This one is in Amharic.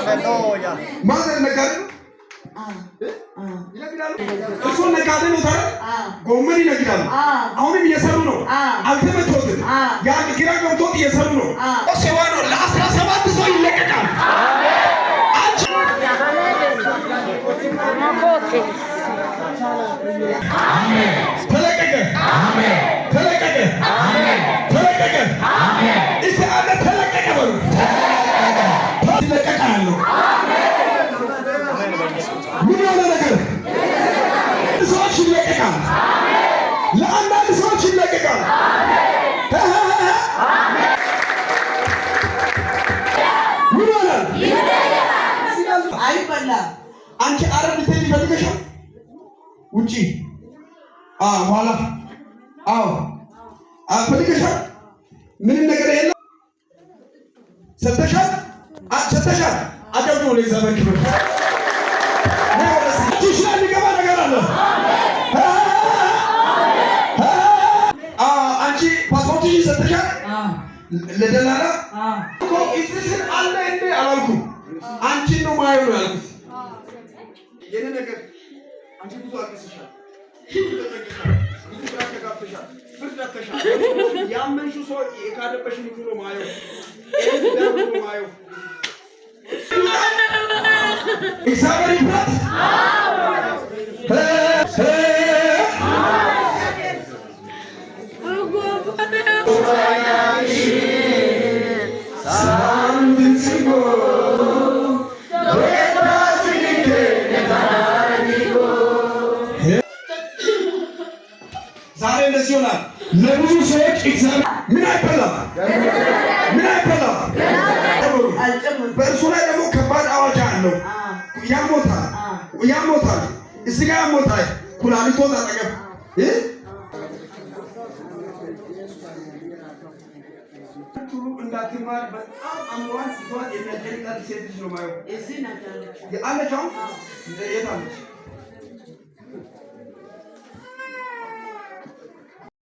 ሃሌሉያ ማዘር ነጋዴ ነው እሱ ነጋዴ ነው ታዲያ ጎመን ይነግዳሉ አሁንም እየሰሩ ነው አልተመቾትም ያን ግራ ገብቶት እየሰሩ ነው ሰው ነው ለ17 ሰው ይለቀቃል አሜን ተለቀቀ አሜን ተለቀቀ አሜን ተለቀቀ አሜን እስቲ አንተ ተለቀቀ በሉ ተለቀቀ ምን ያለ ነገር ሰዎች ይለቀቃል ለአንዳንድ ሰዎች ይለቀቃል ምን ይላል አይበላም አንቺ አረብ ልትሄጂ ፈልገሻል ውጪ ኋላ ፈልገሻል ምንም ነገር የለም ሰተሻል አደው ነው ለእግዚአብሔር ክብር ትሽላል ሊገባ ነገር አለ አንቺ ፓስፖርት ሰተሻል ለደላላ እኮ ኢስቲሽን አለ እንዴ አላልኩም አንቺን ነው ማየው ነው ያልኩት የኔ ነገር አንቺ ብዙ አቅስሻል ብዙ ተጋብተሻል ፍርዳተሻል ያመንሹ ሰው የካደበሽ ምክሩ ነው ማየው ነው ማየው እግዚአብሔር ይባርክ ዛሬ እንደዚህ ይሆናል ለብዙ ሰዎች እግዚአብሔር ምን አይበላም በእርሱ ላይ ደግሞ ከባድ አዋጅ አለው ያሞታል እዚህ ጋር ያሞታል ኩላሊቶ ታጠገብ እንዳትማር በጣም አምሯን ሲቷት የሚያደርጋት ሴት ልጅ ነው ማየው እዚህ ነገር ያለቻው የታለች